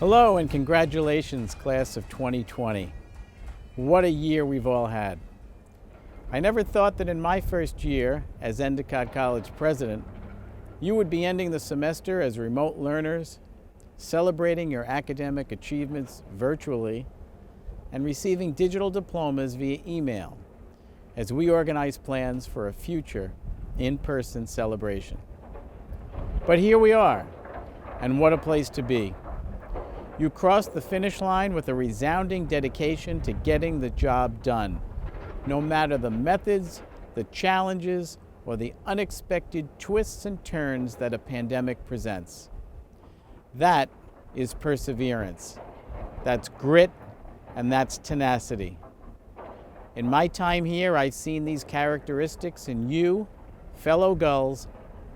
Hello and congratulations, class of 2020. What a year we've all had. I never thought that in my first year as Endicott College president, you would be ending the semester as remote learners, celebrating your academic achievements virtually, and receiving digital diplomas via email as we organize plans for a future in-person celebration. But here we are, and what a place to be. You crossed the finish line with a resounding dedication to getting the job done, no matter the methods, the challenges, or the unexpected twists and turns that a pandemic presents. That is perseverance. That's grit, and that's tenacity. In my time here, I've seen these characteristics in you, fellow gulls,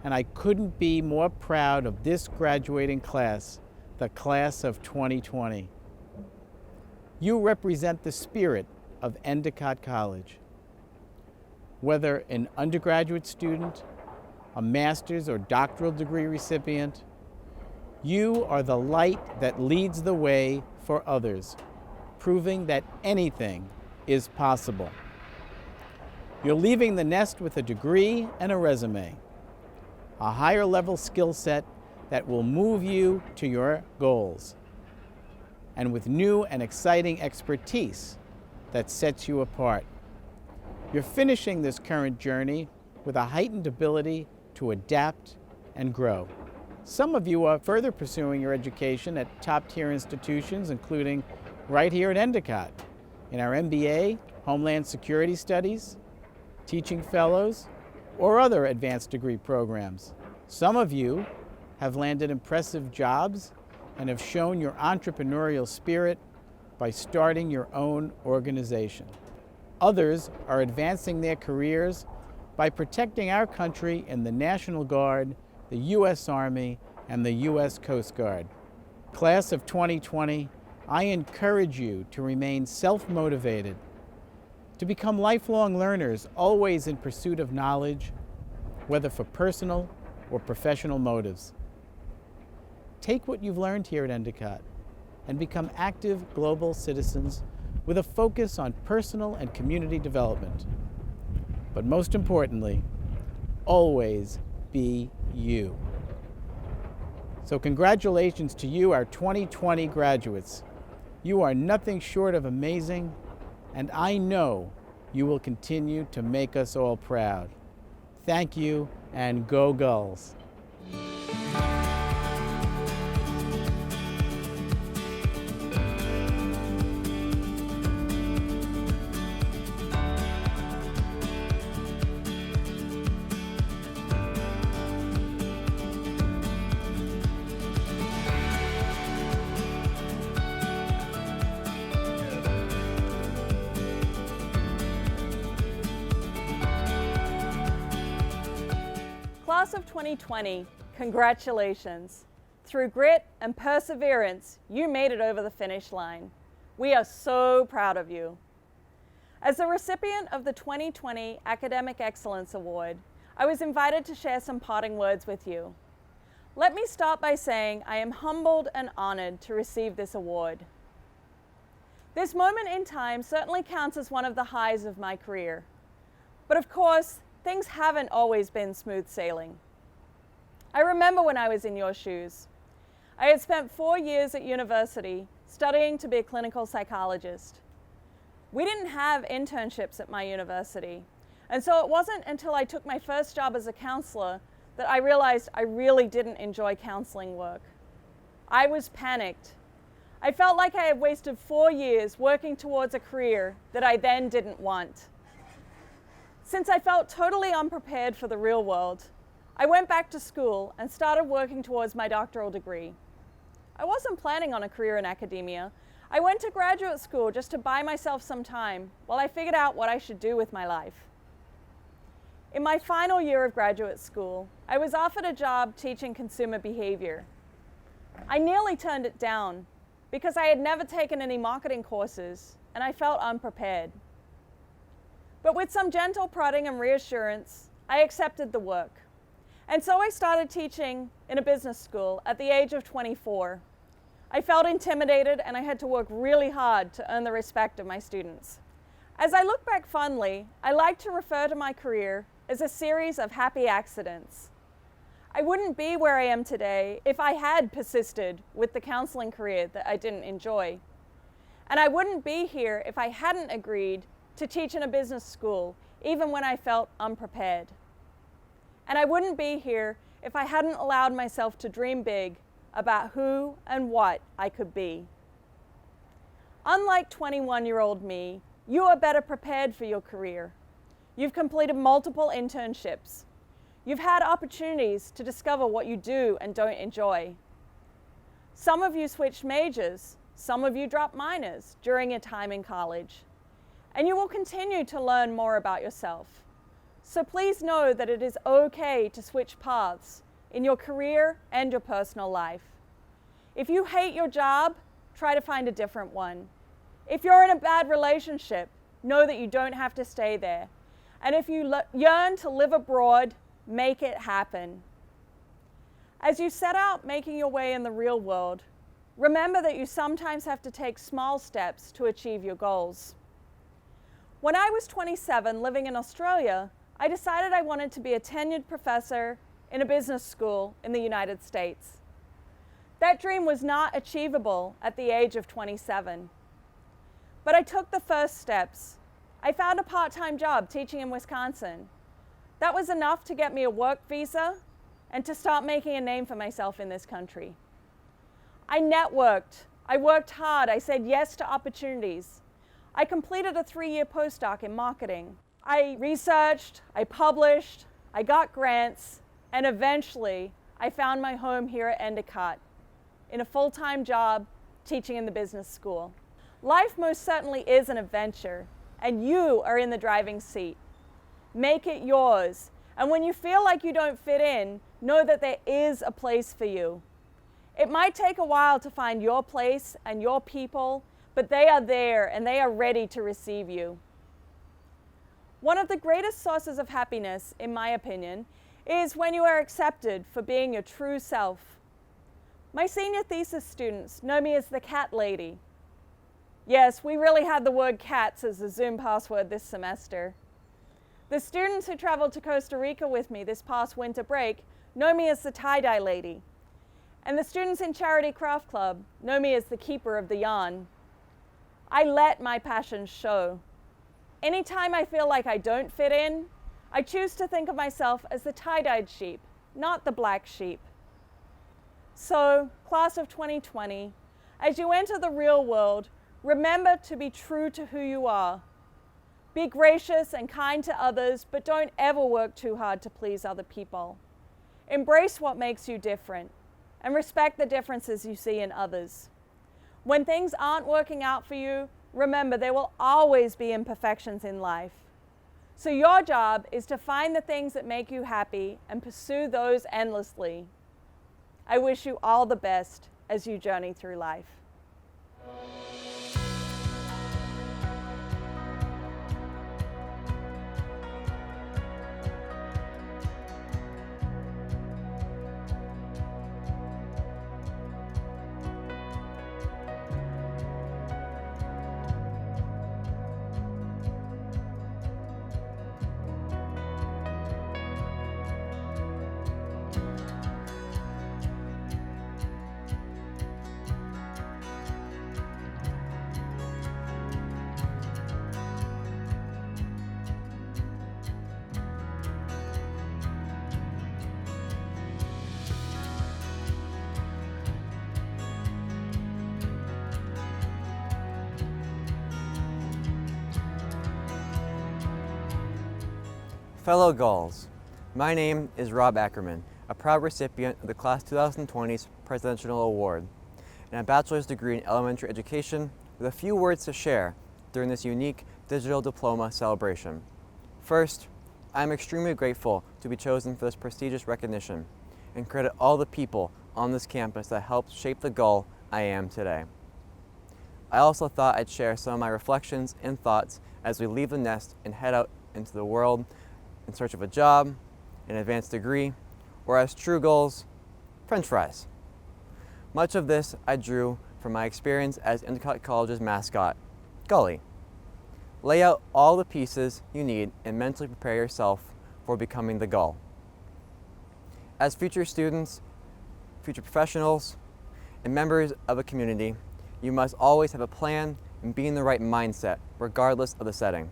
and I couldn't be more proud of this graduating class, the class of 2020. You represent the spirit of Endicott College. Whether an undergraduate student, a master's or doctoral degree recipient, you are the light that leads the way for others, proving that anything is possible. You're leaving the nest with a degree and a resume, a higher level skill set that will move you to your goals, and with new and exciting expertise that sets you apart. You're finishing this current journey with a heightened ability to adapt and grow. Some of you are further pursuing your education at top-tier institutions, including right here at Endicott, in our MBA, Homeland Security Studies, Teaching Fellows, or other advanced degree programs. Some of you have landed impressive jobs and have shown your entrepreneurial spirit by starting your own organization. Others are advancing their careers by protecting our country in the National Guard, the U.S. Army, and the U.S. Coast Guard. Class of 2020, I encourage you to remain self-motivated, to become lifelong learners, always in pursuit of knowledge, whether for personal or professional motives. Take what you've learned here at Endicott and become active global citizens with a focus on personal and community development. But most importantly, always be you. So congratulations to you, our 2020 graduates. You are nothing short of amazing, and I know you will continue to make us all proud. Thank you, and go Gulls. Class of 2020, congratulations. Through grit and perseverance, you made it over the finish line. We are so proud of you. As the recipient of the 2020 Academic Excellence Award, I was invited to share some parting words with you. Let me start by saying I am humbled and honored to receive this award. This moment in time certainly counts as one of the highs of my career. But of course, things haven't always been smooth sailing. I remember when I was in your shoes. I had spent 4 years at university studying to be a clinical psychologist. We didn't have internships at my university, and so it wasn't until I took my first job as a counselor that I realized I really didn't enjoy counseling work. I was panicked. I felt like I had wasted 4 years working towards a career that I then didn't want. Since I felt totally unprepared for the real world, I went back to school and started working towards my doctoral degree. I wasn't planning on a career in academia. I went to graduate school just to buy myself some time while I figured out what I should do with my life. In my final year of graduate school, I was offered a job teaching consumer behavior. I nearly turned it down because I had never taken any marketing courses and I felt unprepared. But with some gentle prodding and reassurance, I accepted the work. And so I started teaching in a business school at the age of 24. I felt intimidated and I had to work really hard to earn the respect of my students. As I look back fondly, I like to refer to my career as a series of happy accidents. I wouldn't be where I am today if I had persisted with the counseling career that I didn't enjoy. And I wouldn't be here if I hadn't agreed to teach in a business school, even when I felt unprepared. And I wouldn't be here if I hadn't allowed myself to dream big about who and what I could be. Unlike 21-year-old me, you are better prepared for your career. You've completed multiple internships. You've had opportunities to discover what you do and don't enjoy. Some of you switched majors. Some of you dropped minors during your time in college. And you will continue to learn more about yourself. So please know that it is okay to switch paths in your career and your personal life. If you hate your job, try to find a different one. If you're in a bad relationship, know that you don't have to stay there. And if you yearn to live abroad, make it happen. As you set out making your way in the real world, remember that you sometimes have to take small steps to achieve your goals. When I was 27 living in Australia, I decided I wanted to be a tenured professor in a business school in the United States. That dream was not achievable at the age of 27. But I took the first steps. I found a part-time job teaching in Wisconsin. That was enough to get me a work visa and to start making a name for myself in this country. I networked. I worked hard. I said yes to opportunities. I completed a 3-year postdoc in marketing. I researched, I published, I got grants, and eventually I found my home here at Endicott in a full-time job teaching in the business school. Life most certainly is an adventure, and you are in the driving seat. Make it yours, and when you feel like you don't fit in, know that there is a place for you. It might take a while to find your place and your people, but they are there and they are ready to receive you. One of the greatest sources of happiness, in my opinion, is when you are accepted for being your true self. My senior thesis students know me as the cat lady. Yes, we really had the word cats as a Zoom password this semester. The students who traveled to Costa Rica with me this past winter break know me as the tie-dye lady. And the students in Charity Craft Club know me as the keeper of the yarn. I let my passions show. Anytime I feel like I don't fit in, I choose to think of myself as the tie-dyed sheep, not the black sheep. So, class of 2020, as you enter the real world, remember to be true to who you are. Be gracious and kind to others, but don't ever work too hard to please other people. Embrace what makes you different, and respect the differences you see in others. When things aren't working out for you, remember there will always be imperfections in life. So your job is to find the things that make you happy and pursue those endlessly. I wish you all the best as you journey through life. Fellow Gulls, my name is Rob Ackerman, a proud recipient of the Class 2020's Presidential Award, and a bachelor's degree in elementary education with a few words to share during this unique digital diploma celebration. First, I am extremely grateful to be chosen for this prestigious recognition and credit all the people on this campus that helped shape the Gull I am today. I also thought I'd share some of my reflections and thoughts as we leave the nest and head out into the world in search of a job, an advanced degree, or as true Gulls, French fries. Much of this I drew from my experience as Endicott College's mascot, Gully. Lay out all the pieces you need and mentally prepare yourself for becoming the Gull. As future students, future professionals, and members of a community, you must always have a plan and be in the right mindset, regardless of the setting.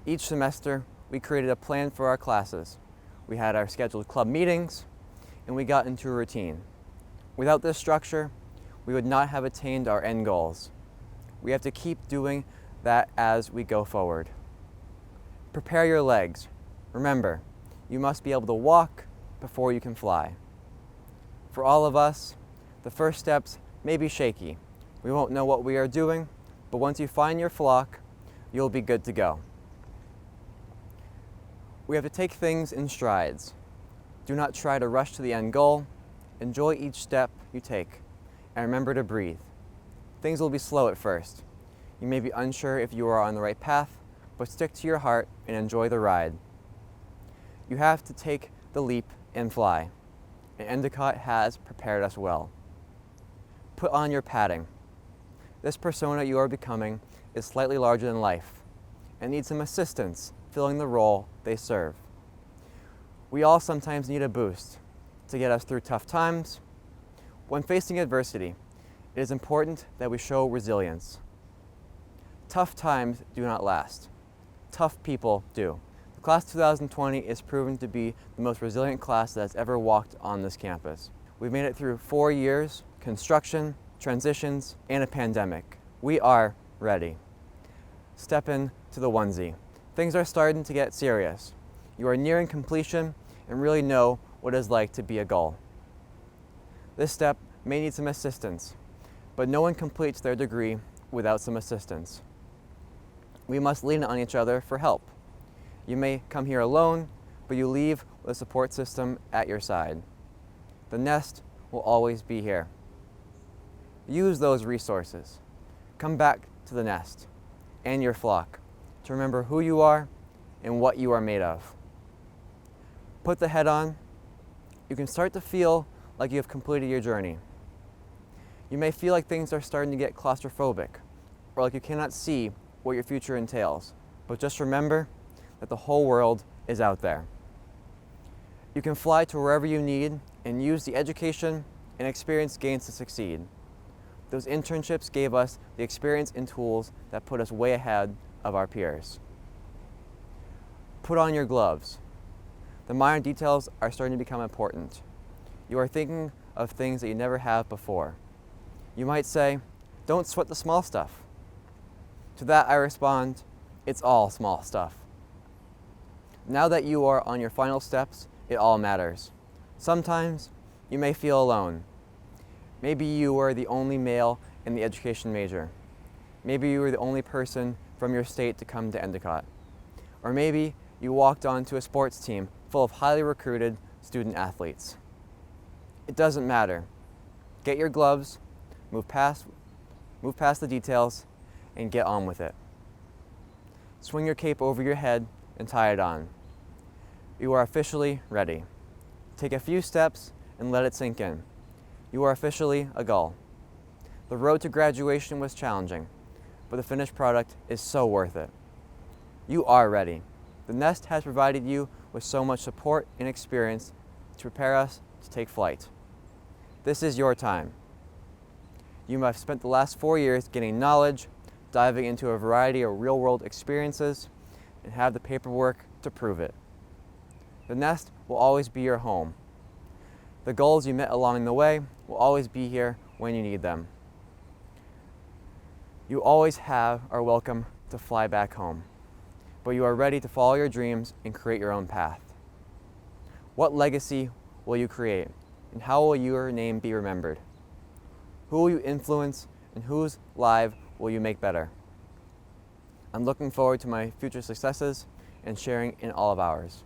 Each semester, we created a plan for our classes. We had our scheduled club meetings, and we got into a routine. Without this structure, we would not have attained our end goals. We have to keep doing that as we go forward. Prepare your legs. Remember, you must be able to walk before you can fly. For all of us, the first steps may be shaky. We won't know what we are doing, but once you find your flock, you'll be good to go. We have to take things in strides. Do not try to rush to the end goal. Enjoy each step you take, and remember to breathe. Things will be slow at first. You may be unsure if you are on the right path, but stick to your heart and enjoy the ride. You have to take the leap and fly, and Endicott has prepared us well. Put on your padding. This persona you are becoming is slightly larger than life and needs some assistance filling the role they serve. We all sometimes need a boost to get us through tough times. When facing adversity, it is important that we show resilience. Tough times do not last. Tough people do. The class 2020 is proven to be the most resilient class that has ever walked on this campus. We've made it through 4 years, construction, transitions, and a pandemic. We are ready. Step into the onesie. Things are starting to get serious. You are nearing completion and really know what it is like to be a Gull. This step may need some assistance, but no one completes their degree without some assistance. We must lean on each other for help. You may come here alone, but you leave with a support system at your side. The nest will always be here. Use those resources. Come back to the nest and your flock to remember who you are and what you are made of. Put the head on. You can start to feel like you have completed your journey. You may feel like things are starting to get claustrophobic or like you cannot see what your future entails, but just remember that the whole world is out there. You can fly to wherever you need and use the education and experience gained to succeed. Those internships gave us the experience and tools that put us way ahead of our peers. Put on your gloves. The minor details are starting to become important. You are thinking of things that you never have before. You might say, don't sweat the small stuff. To that I respond, it's all small stuff. Now that you are on your final steps, it all matters. Sometimes you may feel alone. Maybe you were the only male in the education major. Maybe you were the only person from your state to come to Endicott. Or maybe you walked onto a sports team full of highly recruited student athletes. It doesn't matter. Get your gloves, move past the details, and get on with it. Swing your cape over your head and tie it on. You are officially ready. Take a few steps and let it sink in. You are officially a Gull. The road to graduation was challenging, but the finished product is so worth it. You are ready. The nest has provided you with so much support and experience to prepare us to take flight. This is your time. You have spent the last 4 years getting knowledge, diving into a variety of real-world experiences, and have the paperwork to prove it. The nest will always be your home. The Gulls you met along the way will always be here when you need them. You always are welcome to fly back home, but you are ready to follow your dreams and create your own path. What legacy will you create, and how will your name be remembered? Who will you influence, and whose life will you make better? I'm looking forward to my future successes and sharing in all of ours.